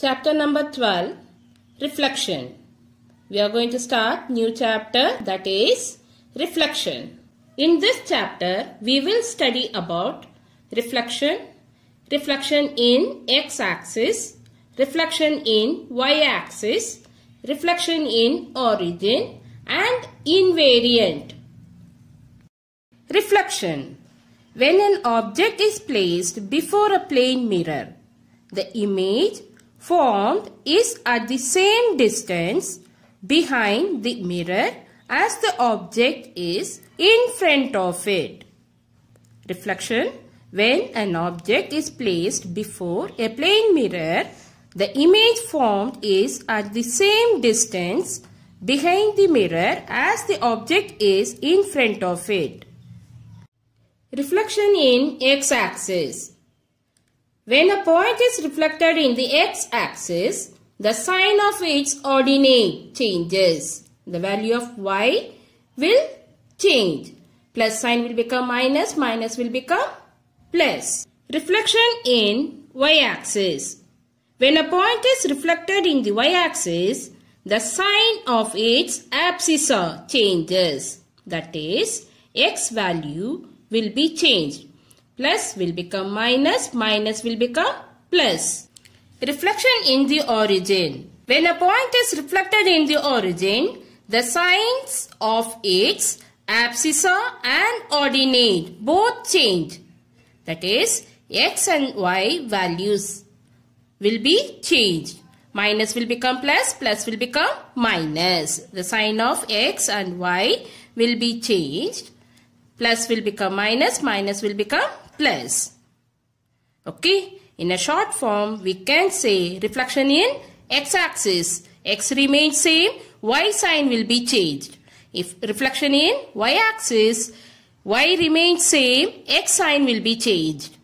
Chapter number 12, Reflection. We are going to start new chapter, that is Reflection. In this chapter, we will study about reflection, reflection in x-axis, reflection in y-axis, reflection in origin and invariant. Reflection. When an object is placed before a plane mirror, the image formed is at the same distance behind the mirror as the object is in front of it. Reflection. When an object is placed before a plane mirror, the image formed is at the same distance behind the mirror as the object is in front of it. Reflection in x-axis. When a point is reflected in the x-axis, the sign of its ordinate changes. The value of y will change. Plus sign will become minus, minus will become plus. Reflection in y-axis. When a point is reflected in the y-axis, the sign of its abscissa changes. That is, x value will be changed. Plus will become minus, minus will become plus. Reflection in the origin. When a point is reflected in the origin, the signs of its abscissa and ordinate both change. That is, x and y values will be changed. Minus will become plus, plus will become minus. The sign of x and y will be changed. Plus will become minus, minus will become plus. Okay. In a short form, we can say reflection in x-axis. X remains same, y sign will be changed. If reflection in y-axis, y remains same, x sign will be changed.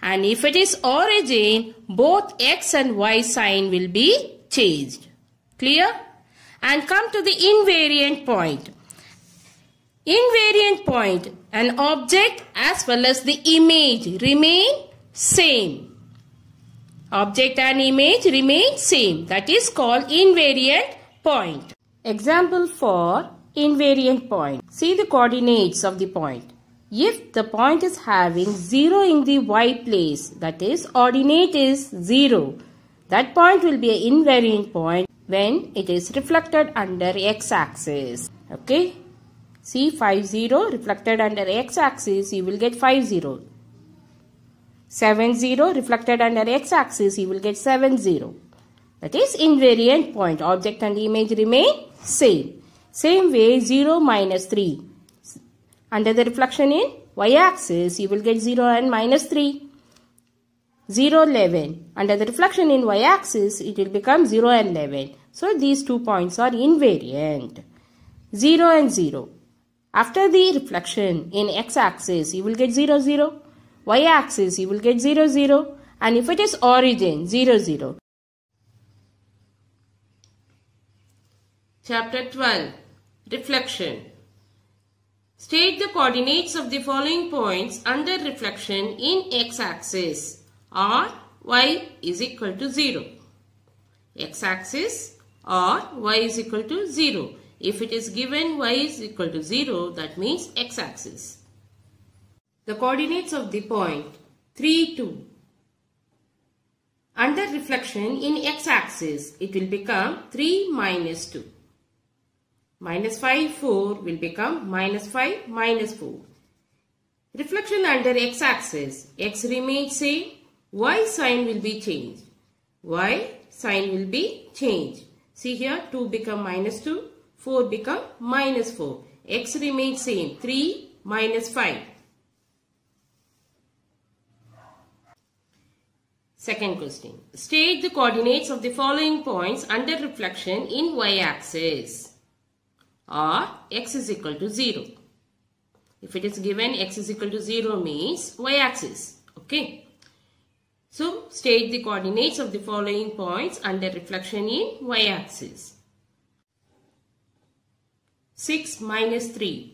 And if it is origin, both x and y sign will be changed. Clear? And come to the invariant point. Invariant point, an object as well as the image remain same. Object and image remain same. That is called invariant point. Example for invariant point. See the coordinates of the point. If the point is having 0 in the y place, that is ordinate is 0, that point will be an invariant point when it is reflected under x-axis. Okay. See 5, 0 reflected under x-axis, you will get 5, 0. 7, 0 reflected under x-axis, you will get 7, 0. That is invariant point. Object and image remain same. Same way 0, minus 3. Under the reflection in y-axis, you will get 0 and minus 3. 0, 11. Under the reflection in y-axis, it will become 0 and 11. So these 2 points are invariant. 0 and 0. After the reflection in x-axis, you will get 0, 0. Y-axis, you will get 0, 0. And if it is origin, 0, 0. Chapter 12. Reflection. State the coordinates of the following points under reflection in x-axis. Or y is equal to 0. X-axis or y is equal to 0. If it is given y is equal to 0, that means x-axis. The coordinates of the point 3, 2. Under reflection in x-axis, it will become 3, minus 2. Minus 5, 4 will become minus 5, minus 4. Reflection under x-axis, x remains same, y sign will be changed. Y sign will be changed. See here, 2 become minus 2. 4 become minus 4. X remains same. 3 minus 5. Second question. State the coordinates of the following points under reflection in y-axis. Or x is equal to 0. If it is given x is equal to 0 means y-axis. Okay. So state the coordinates of the following points under reflection in y-axis. 6 minus 3.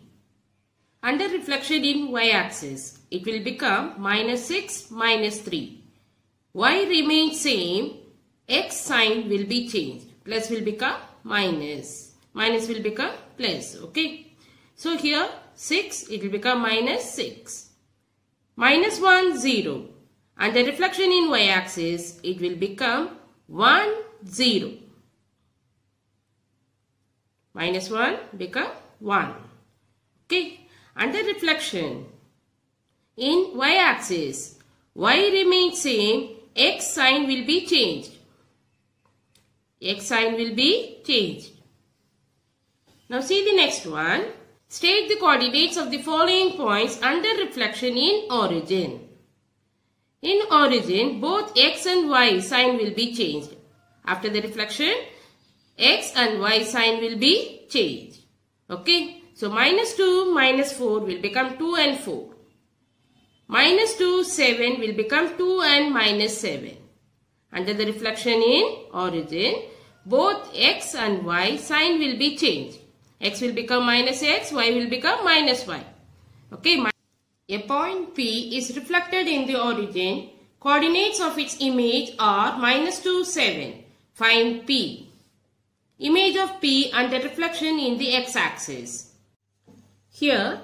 Under reflection in y-axis, it will become minus 6 minus 3. Y remains same, x sign will be changed. Plus will become minus. Minus will become plus. Okay. So here 6, it will become minus 6. Minus 1, 0. And the reflection in y-axis, it will become 1, 0. Minus 1 become 1. Okay. And the reflection in y-axis, y remains same, x sign will be changed. X sign will be changed. Now see the next one. State the coordinates of the following points under reflection in origin. In origin, both x and y sign will be changed. After the reflection, x and y sign will be changed. Okay. So minus 2, minus 4 will become 2 and 4. Minus 2, 7 will become 2 and minus 7. Under the reflection in origin, both x and y sign will be changed. X will become minus x, y will become minus y. Okay. A point P is reflected in the origin. Coordinates of its image are minus 2, 7. Find P. Image of P under reflection in the x-axis. Here,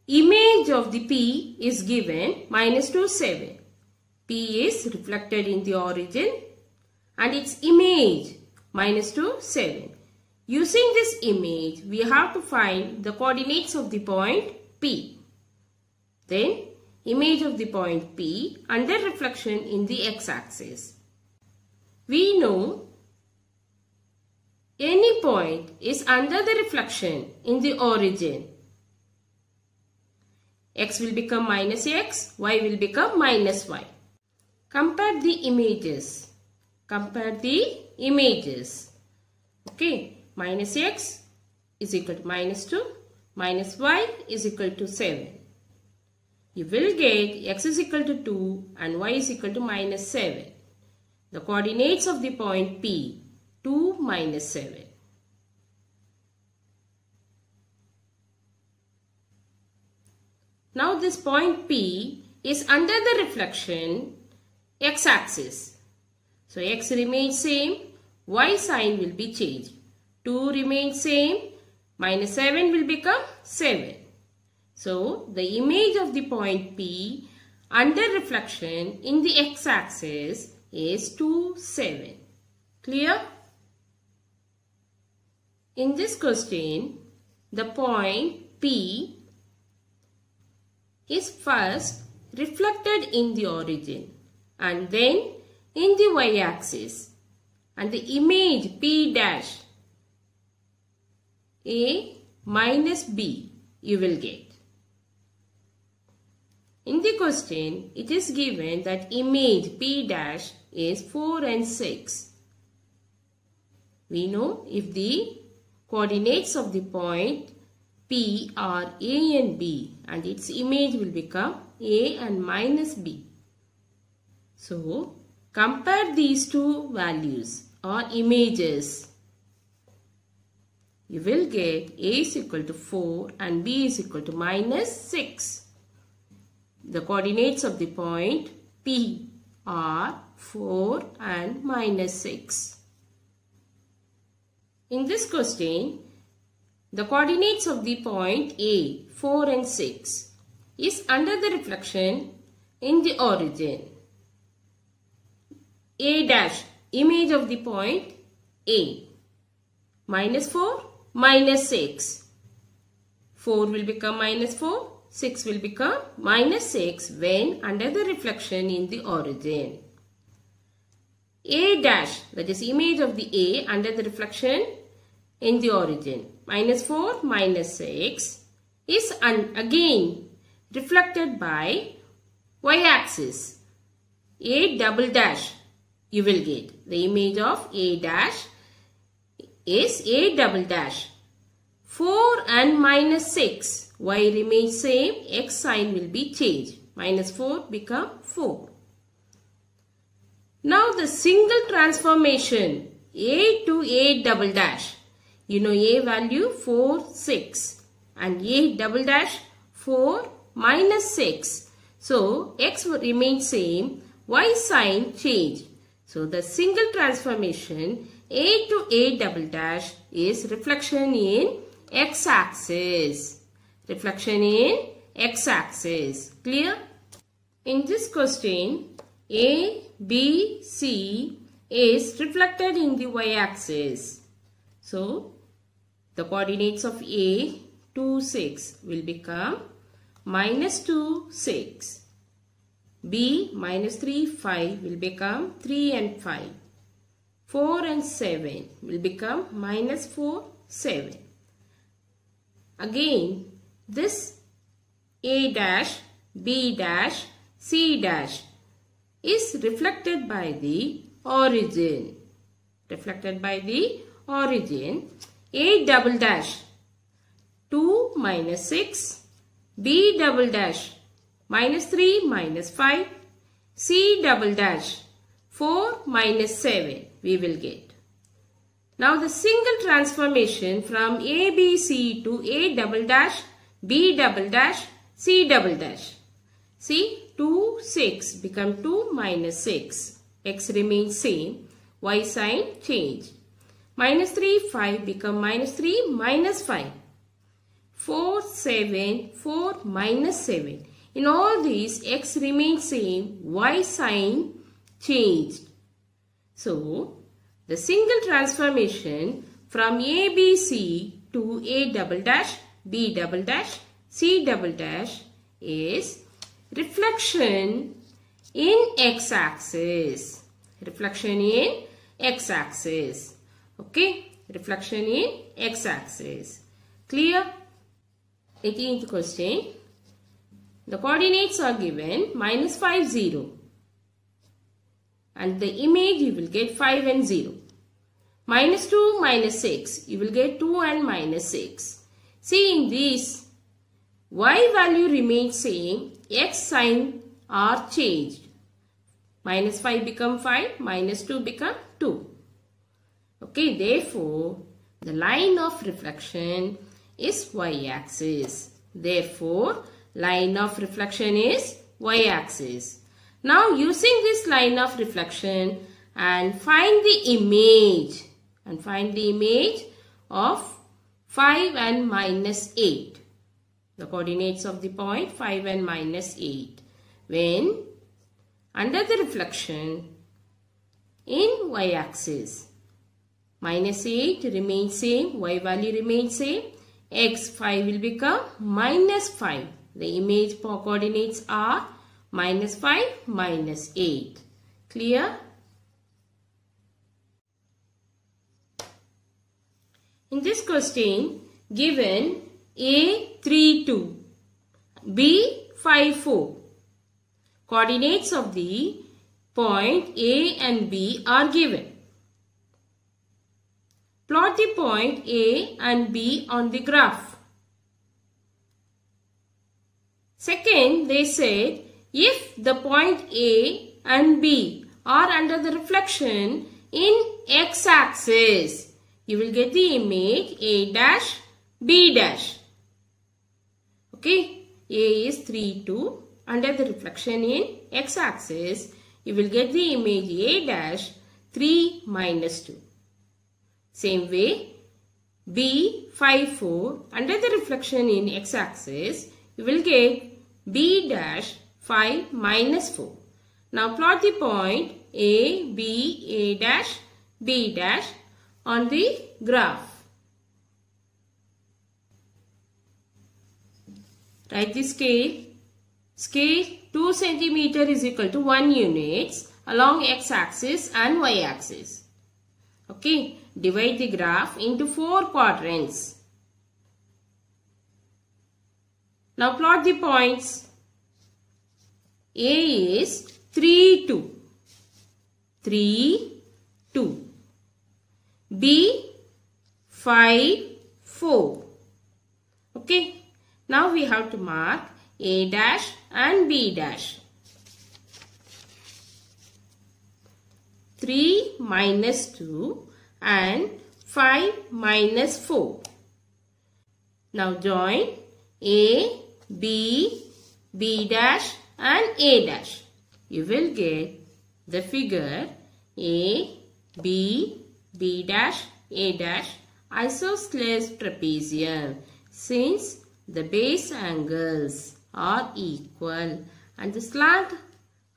image of the P is given minus 2, 7. P is reflected in the origin and its image minus 2, 7. Using this image, we have to find the coordinates of the point P. Then, image of the point P under reflection in the x-axis. We know any point is under the reflection in the origin. X will become minus x, y will become minus y. Compare the images. Compare the images. Okay. Minus x is equal to minus 2, minus y is equal to 7. You will get x is equal to 2 and y is equal to minus 7. The coordinates of the point P, 2, minus 7. Now this point P is under the reflection x-axis. So x remains same, y sign will be changed. 2 remains same, minus 7 will become 7. So, the image of the point P under reflection in the x-axis is 2, 7. Clear? In this question, the point P is first reflected in the origin and then in the y-axis, and the image P dash A minus B you will get. In the question, it is given that image P dash is 4 and 6. We know if the coordinates of the point P are A and B and its image will become A and minus B. So, compare these two values or images. You will get A is equal to 4 and B is equal to minus 6. The coordinates of the point P are 4 and minus 6. In this question, the coordinates of the point A, 4 and 6, is under the reflection in the origin. A dash, image of the point A, minus 4, minus 6. 4 will become minus 4. 6 will become minus 6 when under the reflection in the origin. A dash, that is image of the A under the reflection in the origin. Minus 4, minus 6 is again reflected by y-axis. A double dash you will get. The image of A dash is A double dash. 4 and minus 6. Y remains same, x sign will be changed. Minus 4 become 4. Now the single transformation A to A double dash. You know A value 4, 6 and A double dash 4 minus 6. So x remains same, y sign changed. So the single transformation A to A double dash is reflection in x-axis. Reflection in x-axis. Clear? In this question, A, B, C is reflected in the y-axis. So the coordinates of A, 2, 6 will become -2, 6. B, -3, 5 will become 3 and 5. 4 and 7 will become -4, 7. Again, this A dash, B dash, C dash is reflected by the origin. Reflected by the origin. A double dash, 2 minus 6. B double dash, -3 minus 5. C double dash, 4 minus 7 we will get. Now the single transformation from ABC to A double dash, B double dash, C double dash. See, 2, 6 become 2 minus 6. X remains same. Y sign change. -3, 5 become -3 minus 5. 4, 7, 4 minus 7. In all these, X remains same. Y sign changed. So, the single transformation from ABC to A double dash, B double dash, C double dash is reflection in x-axis. Reflection in x-axis. Okay? Reflection in x-axis. Clear? 18th question. The coordinates are given -5, 0. And the image you will get 5 and 0. -2, -6. You will get 2 and -6. See, in this, y value remains same. X sign are changed. -5 become 5. -2 become 2. Okay, therefore, the line of reflection is y-axis. Therefore, line of reflection is y-axis. Now, using this line of reflection and find the image. Of 5 and -8. The coordinates of the point 5 and -8. When under the reflection in y-axis, -8 remains same, y value remains same, x 5 will become -5. The image coordinates are -5, -8. Clear? In this question, given A 3, 2, B 5, 4. Coordinates of the point A and B are given. Plot the point A and B on the graph. Second, they said if the point A and B are under the reflection in x-axis, you will get the image A dash, B dash. Okay, A is 3, 2. Under the reflection in x-axis, you will get the image A dash 3 minus 2. Same way, B 5, 4. Under the reflection in x-axis, you will get B dash 5 minus 4. Now plot the point A, B, A dash, B dash on the graph. Write the scale. Scale 2 cm is equal to 1 units along x-axis and y-axis. Okay. Divide the graph into 4 quadrants. Now plot the points. A is 3, 2. 3, 2. B 5, 4. Okay. Now we have to mark A dash and B dash. 3 minus 2 and 5 minus 4. Now join A, B, B dash and A dash. You will get the figure A, B, B dash, A dash isosceles trapezium, since the base angles are equal and the slant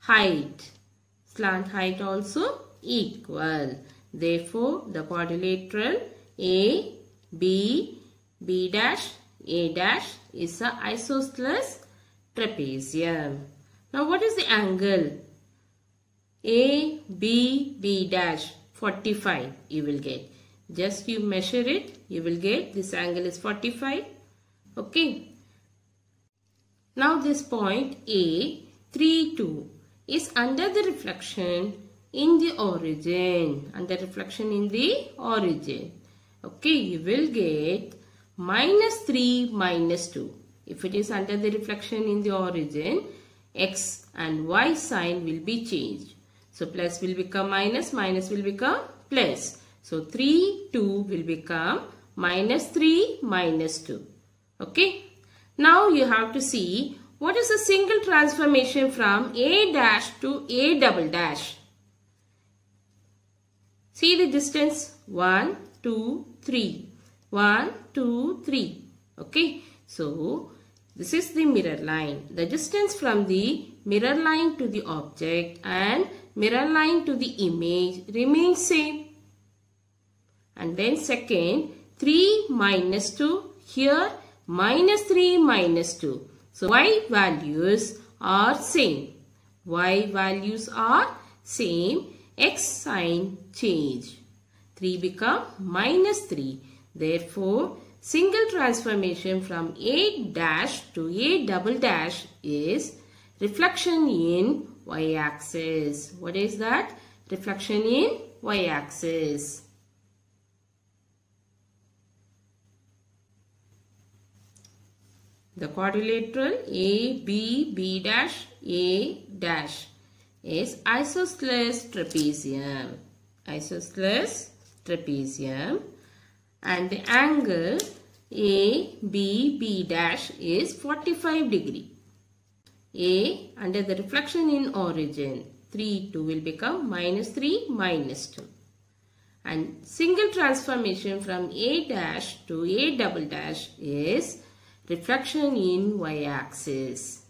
height also equal. Therefore, the quadrilateral A, B, B dash, A dash is an isosceles trapezium. Now, what is the angle? A, B, B dash, 45 you will get. Just you measure it, you will get this angle is 45. Okay. Now this point A, 3, 2 is under the reflection in the origin. Under reflection in the origin. Okay, you will get -3, -2. If it is under the reflection in the origin, X and Y sign will be changed. So plus will become minus, minus will become plus. So 3, 2 will become -3, -2. Okay. Now you have to see what is a single transformation from A dash to A double dash. See the distance 1, 2, 3. 1, 2, 3. Okay. So this is the mirror line. The distance from the mirror line to the object and mirror line to the image remains same. And then second, 3 minus 2. Here -3 -2. So Y values are same. Y values are same. X sign change. 3 become -3. Therefore, single transformation from A dash to A double dash is reflection in Y axis. What is that? Reflection in Y axis. The quadrilateral A, B, B dash, A dash is isosceles trapezium. Isosceles trapezium. And the angle A, B, B dash is 45 degree. A under the reflection in origin, 3, 2 will become -3, -2. And single transformation from A dash to A double dash is reflection in Y axis.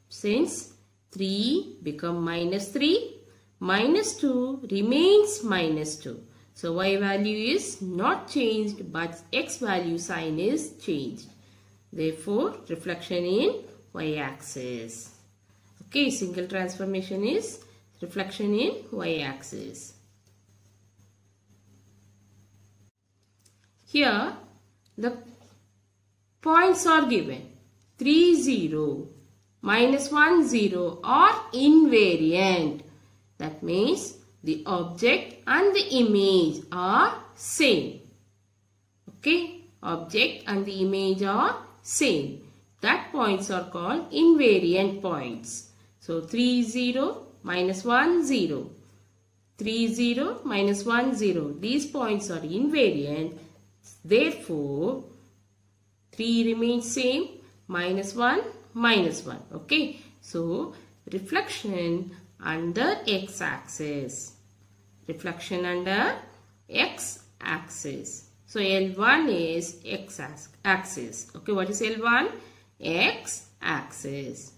Since 3 become -3, -2 remains -2. So Y value is not changed but X value sign is changed. Therefore, reflection in Y axis. Okay, single transformation is reflection in Y axis. Here, the points are given. 3, 0, -1, 0 are invariant. That means the object and the image are same. Okay, object and the image are same. That points are called invariant points. So 3, 0, -1, 0. 3, 0, -1, 0. These points are invariant. Therefore, 3 remains same, -1, -1. Okay. So, reflection under x-axis. Reflection under x-axis. So, L1 is x-axis. Okay, what is L1? X-axis.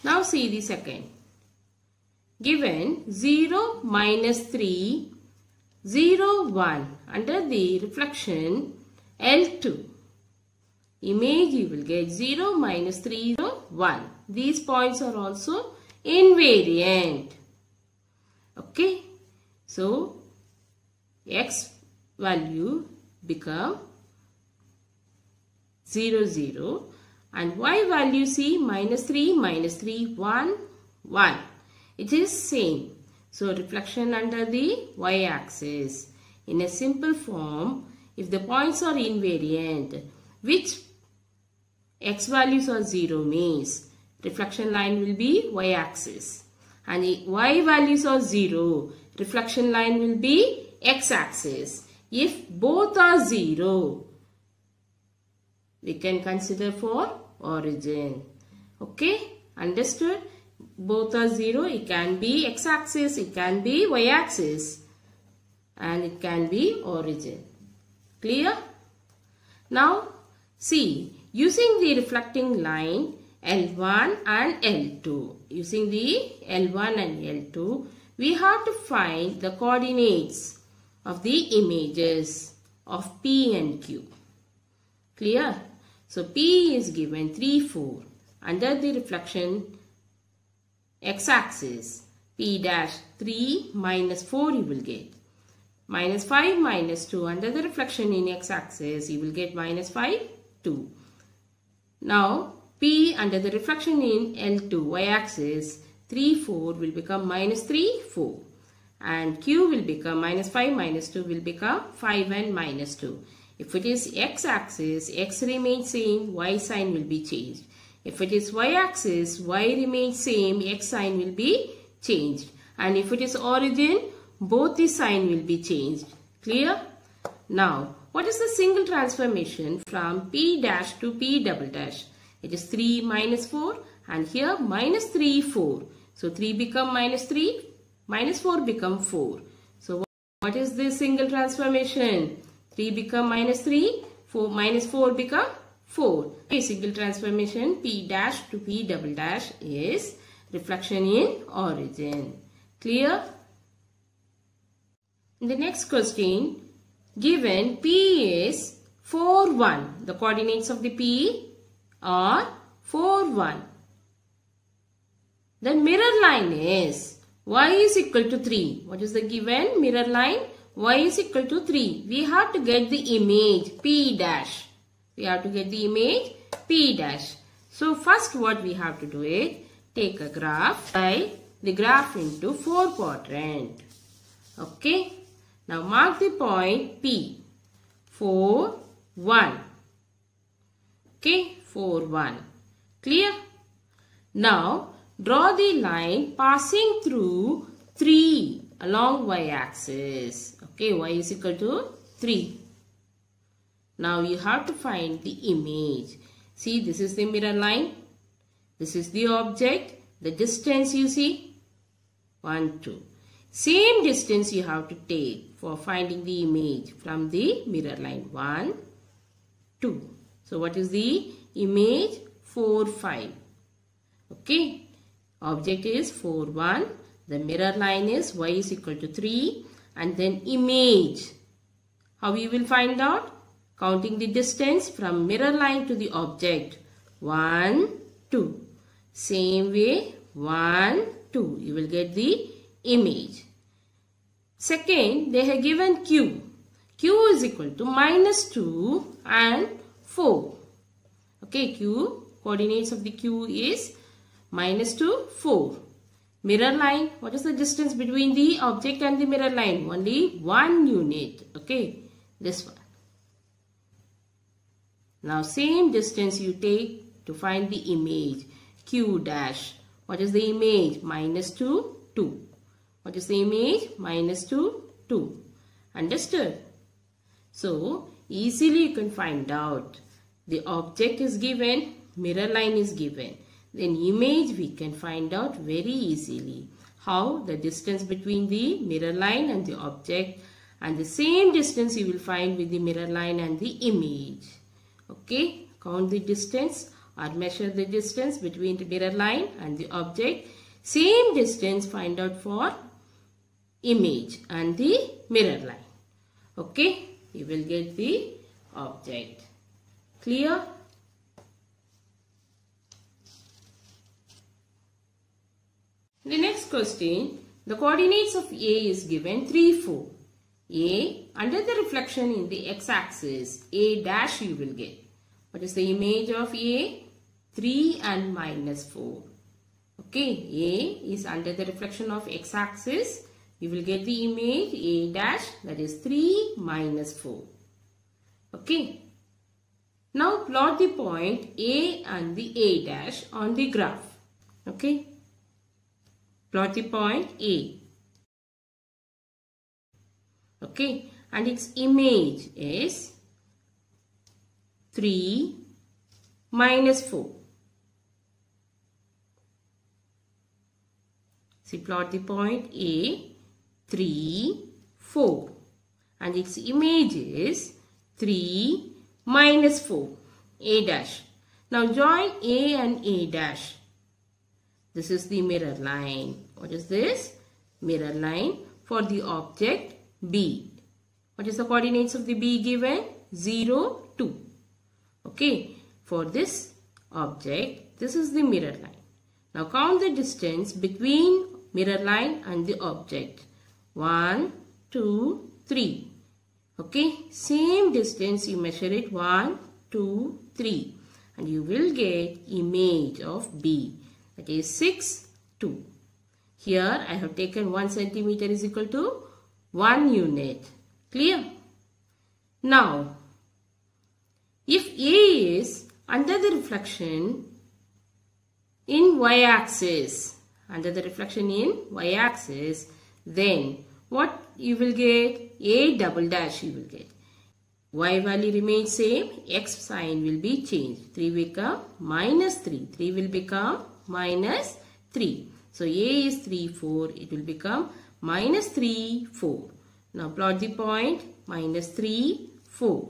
Now, see the second. Given 0, -3, 0, 1 under the reflection L2. Image you will get 0, -3, 0, 1. These points are also invariant. Okay. So, X value become 0, 0 and Y value see -3, -3, 1, 1. It is same. So, reflection under the Y axis. In a simple form, if the points are invariant, which X values are 0 means reflection line will be Y axis. And Y values are 0, reflection line will be X axis. If both are 0, we can consider for origin. Okay, understood? both are 0. It can be x-axis, it can be y-axis, and it can be origin. Clear? Now see, using the reflecting line L1 and L2, using the L1 and L2, we have to find the coordinates of the images of P and Q. Clear? So P is given 3, 4. Under the reflection x-axis, P dash 3 minus 4 you will get. Minus 5 minus 2. Under the reflection in x-axis, you will get minus 5, 2. Now P under the reflection in L2 y-axis, 3, 4 will become minus 3, 4. And Q will become minus 5 minus 2 will become 5 and minus 2. If it is x-axis, x remains same, y sign will be changed. If it is y-axis, y remains same, x sign will be changed. And if it is origin, both the sign will be changed. Clear? Now, what is the single transformation from P dash to P double dash? It is 3 minus 4 and here minus 3, 4. So 3 become minus 3, minus 4 become 4. So what is this single transformation? 3 become minus 3, 4 minus 4 become 4. A single transformation P dash to P double dash is reflection in origin. Clear? In the next question, given P is 4, 1. The coordinates of the P are 4, 1. The mirror line is y is equal to 3. What is the given mirror line? Y is equal to 3. We have to get the image P dash. We have to get the image P dash. So first what we have to do is take a graph, divide the graph into 4 quadrants. Okay. Now mark the point P. 4, 1. Okay. 4, 1. Clear? Now draw the line passing through 3 along y-axis. Okay, y is equal to 3. Now you have to find the image. See, this is the mirror line. This is the object. The distance you see, 1, 2. Same distance you have to take for finding the image from the mirror line. 1, 2. So what is the image? 4, 5. Okay. Object is 4, 1. The mirror line is y is equal to 3. And then image. How you will find out? Counting the distance from mirror line to the object. 1, 2. Same way, 1, 2. You will get the image. Second, they have given Q. Q is equal to minus 2 and 4. Okay, Q, coordinates of the Q is minus 2, 4. Mirror line, what is the distance between the object and the mirror line? Only 1 unit. Okay, this one. Now same distance you take to find the image. Q dash. What is the image? Minus 2, 2. What is the image? Minus 2, 2. Understood? So easily you can find out. The object is given, mirror line is given. Then image we can find out very easily. How? The distance between the mirror line and the object, and the same distance you will find with the mirror line and the image. Okay, count the distance or measure the distance between the mirror line and the object. Same distance find out for image and the mirror line. Okay, you will get the object. Clear? The next question, the coordinates of A is given 3, 4. A, under the reflection in the x-axis, A dash you will get. What is the image of A? 3 and minus 4. Okay, A is under the reflection of x-axis. You will get the image A dash, that is 3 minus 4. Okay. Now plot the point A and the A dash on the graph. Okay. Plot the point A. Okay, and its image is 3 minus 4. See, plot the point A, 3, 4. And its image is 3 minus 4, A dash. Now join A and A dash. This is the mirror line. What is this? Mirror line for the object B. What is the coordinates of the B given? 0, 2. Okay. For this object, this is the mirror line. Now count the distance between mirror line and the object. 1, 2, 3. Okay. Same distance you measure it. 1, 2, 3. And you will get image of B. That is 6, 2. Here I have taken 1 centimeter is equal to 1 unit. Clear? Now, if A is under the reflection in y-axis, then what you will get? A double dash you will get. Y value remains same, x sign will be changed. 3 will become minus 3. 3 will become minus 3. So A is 3, 4. It will become minus 3, 4. Now plot the point minus 3, 4.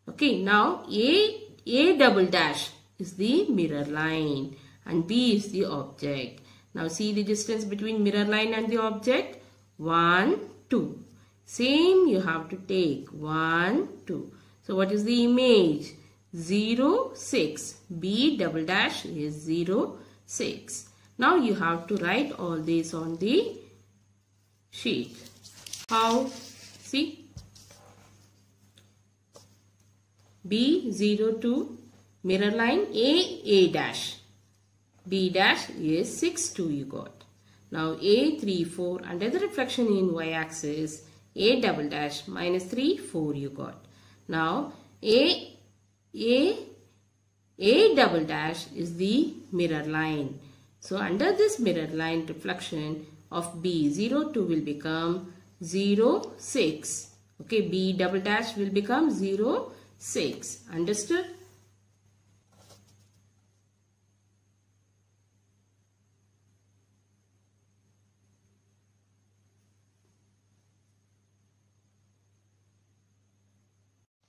Okay, now A double dash is the mirror line and B is the object. Now see the distance between mirror line and the object. 1, 2. Same you have to take. 1, 2. So what is the image? 0, 6. B double dash is 0, 6. Now you have to write all this on the sheet. How? See. B 0, 2. Mirror line A dash. B dash is 6, 2 you got. Now A 3, 4 under the reflection in y-axis. A double dash minus 3, 4 you got. Now A double dash is the mirror line. So under this mirror line reflection of B, 0, 2 will become 0, 6. Okay, B double dash will become 0, 6. Understood?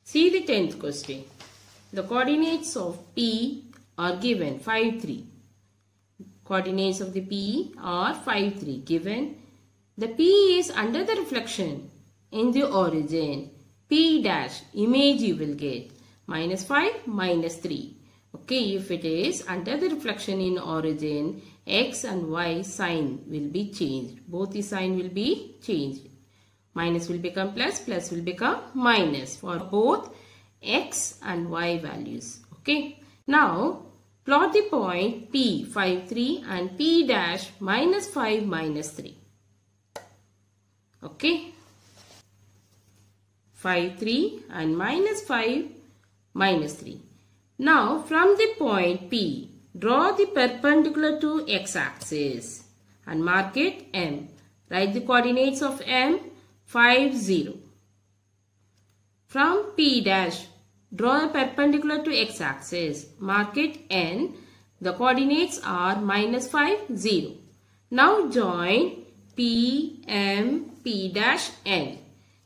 See the 10th question. The coordinates of P are given 5, 3. Coordinates of the P are 5, 3 given. The P is under the reflection in the origin. P dash image you will get minus 5, minus 3. Okay, if it is under the reflection in origin, X and Y sign will be changed. Both the sign will be changed. Minus will become plus, plus will become minus for both X and Y values. Okay. Now, plot the point P 5, 3 and P dash minus 5, minus 3. Okay. 5, 3 and minus 5, minus 3. Now, from the point P, draw the perpendicular to x-axis and mark it M. Write the coordinates of M. 5, 0. From P dash, draw a perpendicular to x-axis. Mark it N. The coordinates are minus 5, 0. Now join P, M, P dash, N.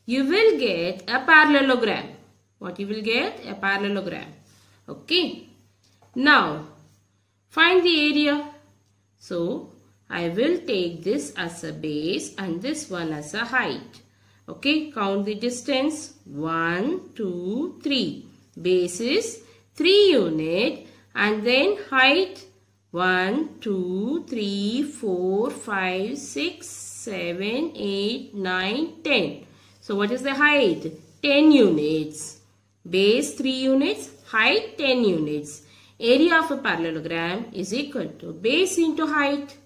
You will get a parallelogram. What you will get? A parallelogram. Okay. Now, find the area. So, I will take this as a base and this one as a height. Okay, count the distance. 1, 2, 3. Base is 3 unit and then height 1, 2, 3, 4, 5, 6, 7, 8, 9, 10. So what is the height? 10 units. Base 3 units, height 10 units. Area of a parallelogram is equal to base into height.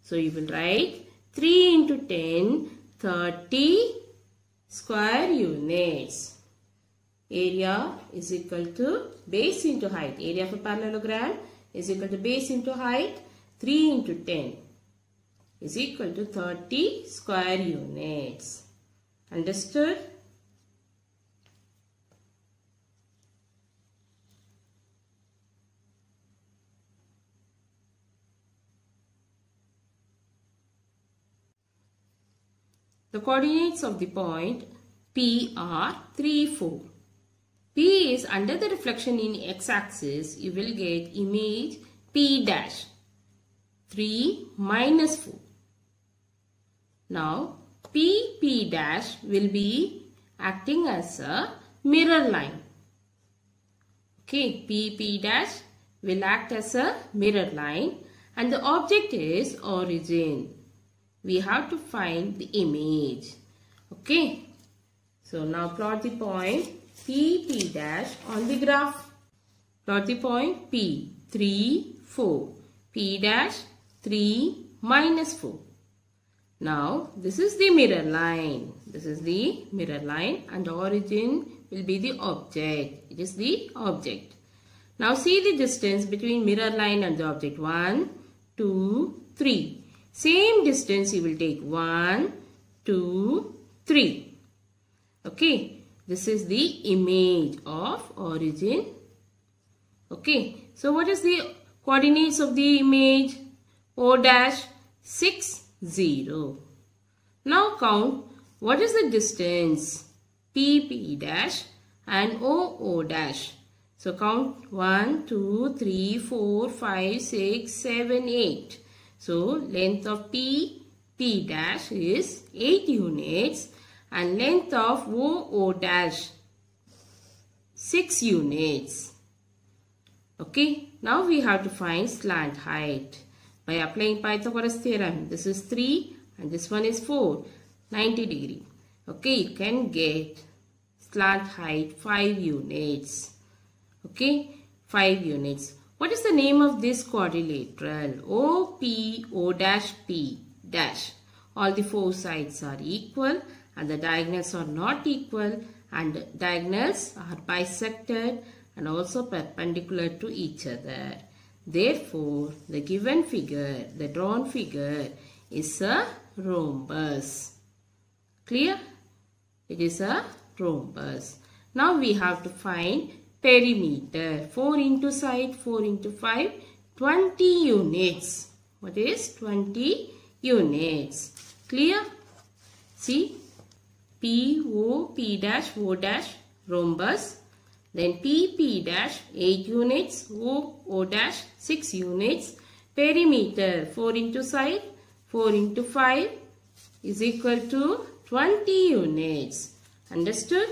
So you will write 3 into 10, 30 square units. Area is equal to base into height. Area of a parallelogram is equal to base into height. 3 into 10 is equal to 30 square units. Understood? The coordinates of the point P are 3, 4. P is under the reflection in x-axis. You will get image P dash 3 minus 4. Now P dash will be acting as a mirror line. Okay, P dash will act as a mirror line and the object is origin. We have to find the image. Okay, so now plot the point P dash on the graph. Plot the point P 3, 4. P dash 3 minus 4. Now this is the mirror line. This is the mirror line and the origin will be the object. It is the object. Now see the distance between mirror line and the object. 1, 2, 3. Same distance you will take. 1, 2, 3. Okay. This is the image of origin. Okay. So what is the coordinates of the image? O dash 6, 0. Now count what is the distance P dash and O dash. So count 1, 2, 3, 4, 5, 6, 7, 8. So length of P dash is 8 units and length of O dash 6 units. Okay, now we have to find slant height by applying Pythagoras theorem. This is 3 and this one is 4, 90 degree. Okay, you can get slant height 5 units. Okay, 5 units. What is the name of this quadrilateral? O dash P dash. All the 4 sides are equal and the diagonals are not equal and diagonals are bisected and also perpendicular to each other. Therefore, the given figure, the drawn figure is a rhombus. Clear? It is a rhombus. Now we have to find perimeter. 4 into side, 4 into 5, 20 units. What is 20 units? Clear? See, P dash, O dash, rhombus. Then P dash, 8 units, O dash, 6 units. Perimeter, 4 into side, 4 into 5 is equal to 20 units. Understood?